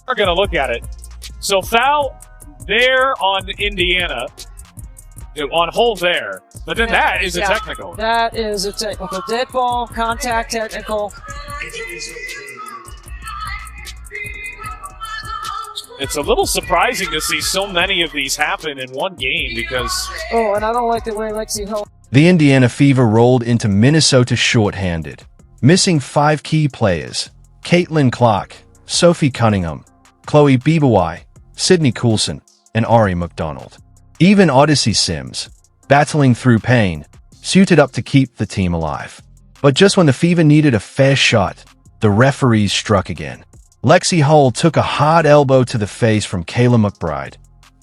We're going to look at it. So foul there on Indiana, on Hull there. But then that is a technical. That is a technical. Dead ball, contact technical. It's a little surprising to see so many of these happen in one game because... Oh, and I don't like the way Lexie Hull... The Indiana Fever rolled into Minnesota shorthanded, missing 5 key players: Caitlin Clark, Sophie Cunningham, Chloe Bibawai, Sydney Coulson, and Ari McDonald. Even Odyssey Sims, battling through pain, suited up to keep the team alive. But just when the Fever needed a fair shot, the referees struck again. Lexie Hull took a hard elbow to the face from Kayla McBride,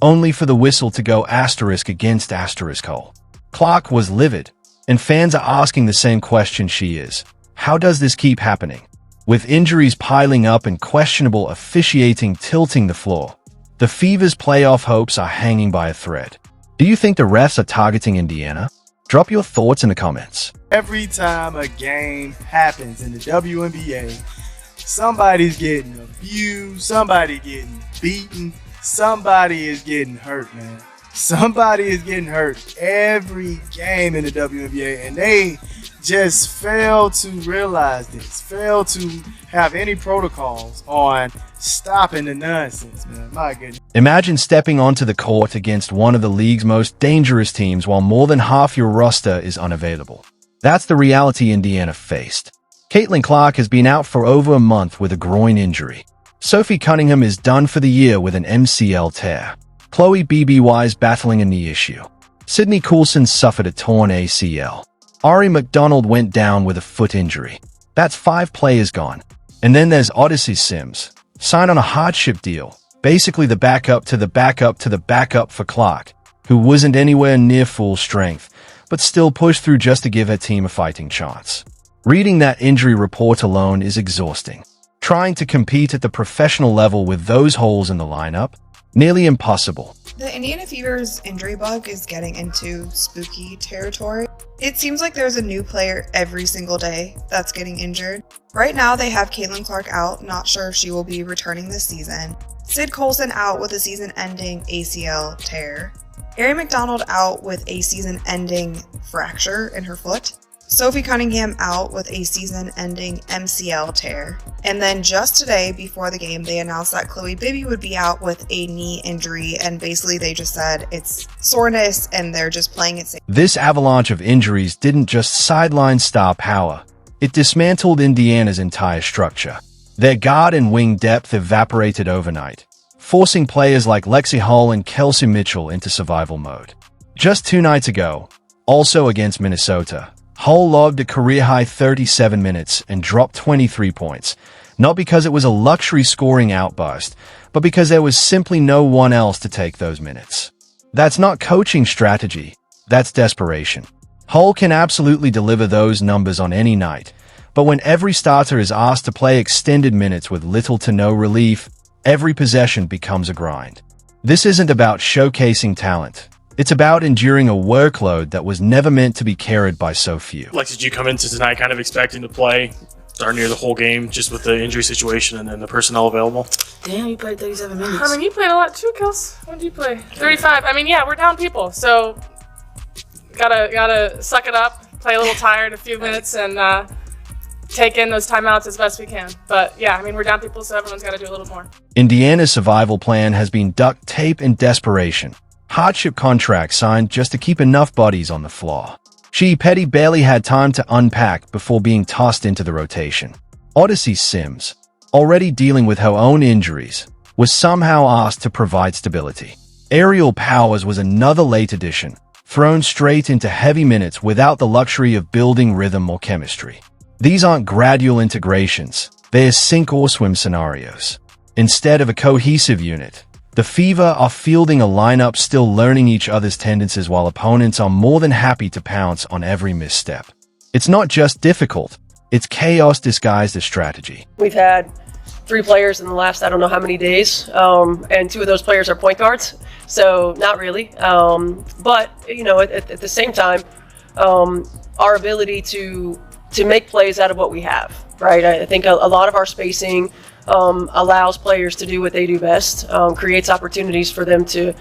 only for the whistle to go against Hull. Clark was livid, and fans are asking the same question she is. How does this keep happening? With injuries piling up and questionable officiating tilting the floor, the Fever's playoff hopes are hanging by a thread. Do you think the refs are targeting Indiana? Drop your thoughts in the comments. Every time a game happens in the WNBA, somebody's getting abused, somebody getting beaten, somebody is getting hurt, man. Somebody is getting hurt every game in the WNBA, and they just fail to realize this, fail to have any protocols on stopping the nonsense, man. My goodness. Imagine stepping onto the court against one of the league's most dangerous teams while more than half your roster is unavailable. That's the reality Indiana faced. Caitlin Clark has been out for over a month with a groin injury. Sophie Cunningham is done for the year with an MCL tear. Chloe Bibawai is battling a knee issue. Sydney Coulson suffered a torn ACL. Ari McDonald went down with a foot injury. That's 5 players gone. And then there's Odyssey Sims, signed on a hardship deal, basically the backup to the backup to the backup for Clark, who wasn't anywhere near full strength, but still pushed through just to give her team a fighting chance. Reading that injury report alone is exhausting. Trying to compete at the professional level with those holes in the lineup? Nearly impossible. The Indiana Fever's injury bug is getting into spooky territory. It seems like there's a new player every single day that's getting injured. Right now they have Caitlin Clark out, not sure if she will be returning this season. Sid Coulson out with a season-ending ACL tear. Ari McDonald out with a season-ending fracture in her foot. Sophie Cunningham out with a season-ending MCL tear. And then just today, before the game, they announced that Chloe Bibby would be out with a knee injury, and basically they just said it's soreness and they're just playing it safe. This avalanche of injuries didn't just sideline star power, it dismantled Indiana's entire structure. Their guard and wing depth evaporated overnight, forcing players like Lexie Hull and Kelsey Mitchell into survival mode. Just 2 nights ago, also against Minnesota, Hull logged a career-high 37 minutes and dropped 23 points, not because it was a luxury scoring outburst, but because there was simply no one else to take those minutes. That's not coaching strategy, that's desperation. Hull can absolutely deliver those numbers on any night, but when every starter is asked to play extended minutes with little to no relief, every possession becomes a grind. This isn't about showcasing talent. It's about enduring a workload that was never meant to be carried by so few. Lexie, did you come into tonight kind of expecting to play darn near the whole game just with the injury situation and then the personnel available? Damn, you played 37 minutes. I mean, you played a lot too, Kels. When did you play? 35. I mean, yeah, we're down people, so gotta suck it up, play a little tired a few minutes, and take in those timeouts as best we can. But yeah, I mean, we're down people, so everyone's got to do a little more. Indiana's survival plan has been duct tape and desperation. Hardship contracts signed just to keep enough bodies on the floor. Petty barely had time to unpack before being tossed into the rotation. Odyssey Sims, already dealing with her own injuries, was somehow asked to provide stability. Aerial Powers was another late addition, thrown straight into heavy minutes without the luxury of building rhythm or chemistry. These aren't gradual integrations, they're sink or swim scenarios. Instead of a cohesive unit, the Fever are fielding a lineup still learning each other's tendencies while opponents are more than happy to pounce on every misstep. It's not just difficult, it's chaos disguised as strategy. We've had 3 players in the last I don't know how many days, and 2 of those players are point guards, so not really. But, you know, at the same time, our ability to make plays out of what we have, right? I think a lot of our spacing allows players to do what they do best, creates opportunities for them to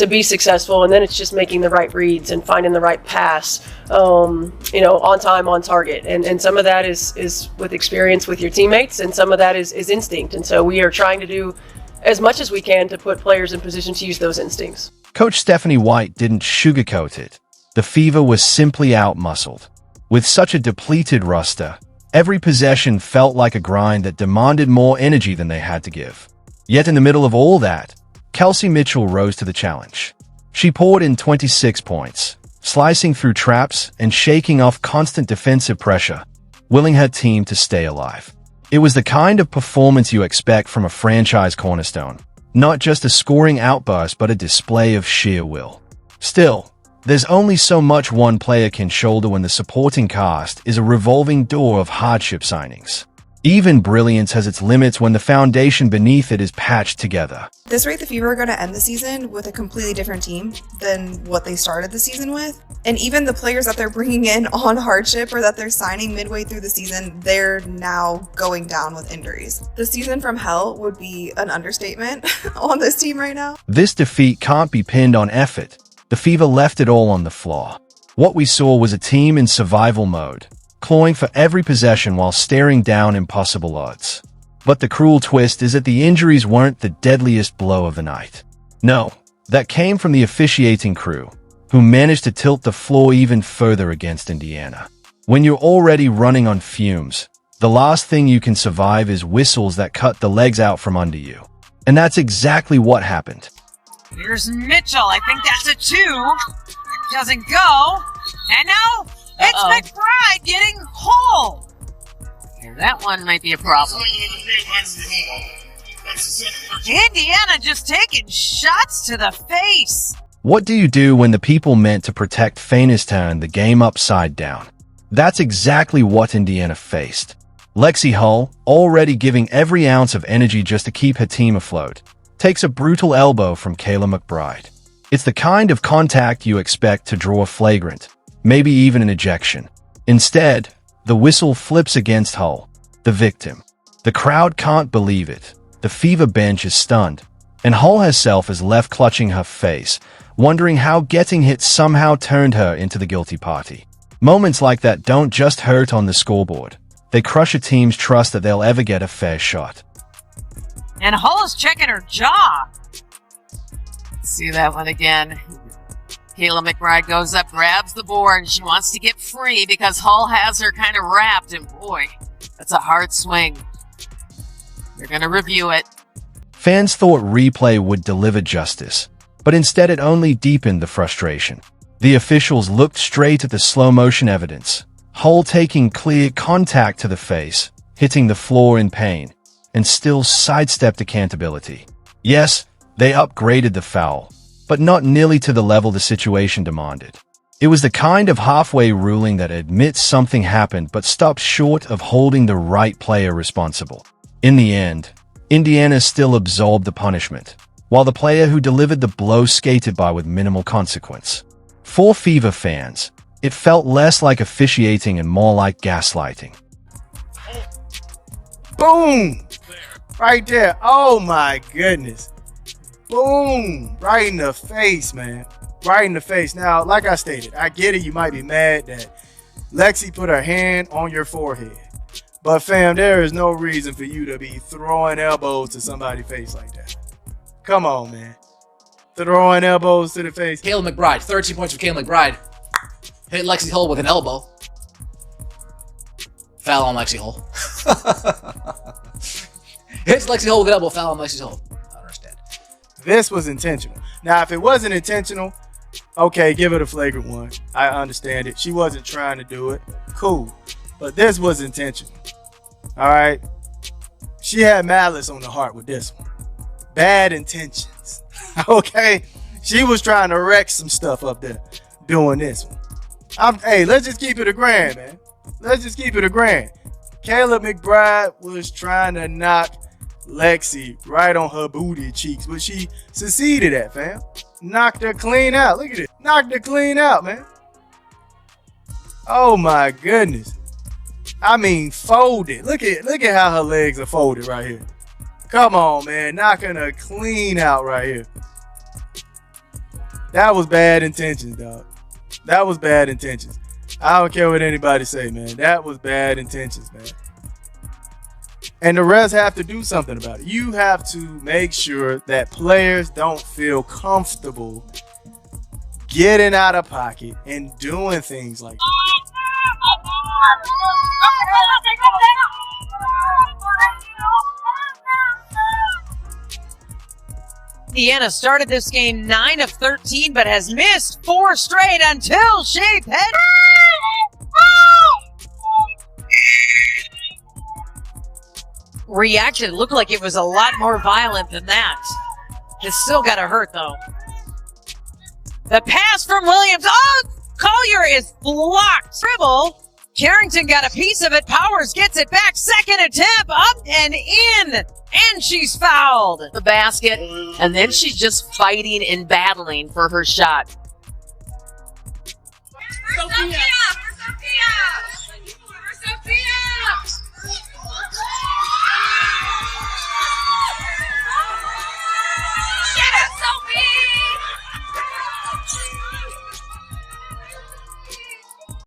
be successful, and then it's just making the right reads and finding the right pass, on time, on target. And some of that is with experience with your teammates, and some of that is instinct. And so we are trying to do as much as we can to put players in position to use those instincts. Coach Stephanie White didn't sugarcoat it. The Fever was simply out-muscled. With such a depleted roster, every possession felt like a grind that demanded more energy than they had to give. Yet in the middle of all that, Kelsey Mitchell rose to the challenge. She poured in 26 points, slicing through traps and shaking off constant defensive pressure, willing her team to stay alive. It was the kind of performance you expect from a franchise cornerstone, not just a scoring outburst but a display of sheer will. Still, there's only so much one player can shoulder when the supporting cast is a revolving door of hardship signings. Even brilliance has its limits when the foundation beneath it is patched together. At this rate, the Fever are going to end the season with a completely different team than what they started the season with. And even the players that they're bringing in on hardship or that they're signing midway through the season, they're now going down with injuries. The season from hell would be an understatement on this team right now. This defeat can't be pinned on effort. The Fever left it all on the floor. What we saw was a team in survival mode, clawing for every possession while staring down impossible odds. But the cruel twist is that the injuries weren't the deadliest blow of the night. No, that came from the officiating crew, who managed to tilt the floor even further against Indiana. When you're already running on fumes, the last thing you can survive is whistles that cut the legs out from under you. And that's exactly what happened. Here's Mitchell. I think that's a 2. Doesn't go. And now it's McBride getting Hull. That one might be a problem. Indiana just taking shots to the face. What do you do when the people meant to protect Fairness turn the game upside down? That's exactly what Indiana faced. Lexie Hull, already giving every ounce of energy just to keep her team afloat, takes a brutal elbow from Kayla McBride. It's the kind of contact you expect to draw a flagrant, maybe even an ejection. Instead, the whistle flips against Hull, the victim. The crowd can't believe it. The Fever bench is stunned, and Hull herself is left clutching her face, wondering how getting hit somehow turned her into the guilty party. Moments like that don't just hurt on the scoreboard. They crush a team's trust that they'll ever get a fair shot. And Hull is checking her jaw. Let's see that one again. Kayla McBride goes up, grabs the board, and she wants to get free because Hull has her kind of wrapped, and boy, that's a hard swing. They're going to review it. Fans thought replay would deliver justice, but instead it only deepened the frustration. The officials looked straight at the slow-motion evidence, Hull taking clear contact to the face, hitting the floor in pain, and still sidestepped accountability. Yes, they upgraded the foul, but not nearly to the level the situation demanded. It was the kind of halfway ruling that admits something happened but stops short of holding the right player responsible. In the end, Indiana still absorbed the punishment, while the player who delivered the blow skated by with minimal consequence. For Fever fans, it felt less like officiating and more like gaslighting. Boom! Right there. Oh my goodness. Boom! Right in the face, man. Right in the face. Now, like I stated, I get it. You might be mad that Lexie put her hand on your forehead. But fam, there is no reason for you to be throwing elbows to somebody's face like that. Come on, man. Throwing elbows to the face. Kayla McBride, 13 points for Kayla McBride. Hit Lexie Hull with an elbow. Foul on Lexie Hull. Hits Lexie Hull with an elbow, foul on Lexie Hull. I don't understand. This was intentional. Now, if it wasn't intentional, okay, give it a flagrant one. I understand it. She wasn't trying to do it. Cool. But this was intentional. All right? She had malice on the heart with this one. Bad intentions. Okay? She was trying to wreck some stuff up there doing this one. Hey, let's just keep it a grand, man. Let's just keep it a grand. Kayla McBride was trying to knock Lexie right on her booty cheeks, but she succeeded at, fam. Knocked her clean out. Look at it. Knocked her clean out, man. Oh my goodness. I mean, folded. Look at how her legs are folded right here. Come on, man. Knocking her clean out right here. That was bad intentions, dog. That was bad intentions. I don't care what anybody say, man. That was bad intentions, man. And the refs have to do something about it. You have to make sure that players don't feel comfortable getting out of pocket and doing things like that. Indiana started this game 9 of 13, but has missed 4 straight until she hit. Reaction looked like it was a lot more violent than that. It still got to hurt, though. The pass from Williams. Oh, Collier is blocked. Dribble. Carrington got a piece of it. Powers gets it back. Second attempt. Up and in. And she's fouled. The basket. And then she's just fighting and battling for her shot.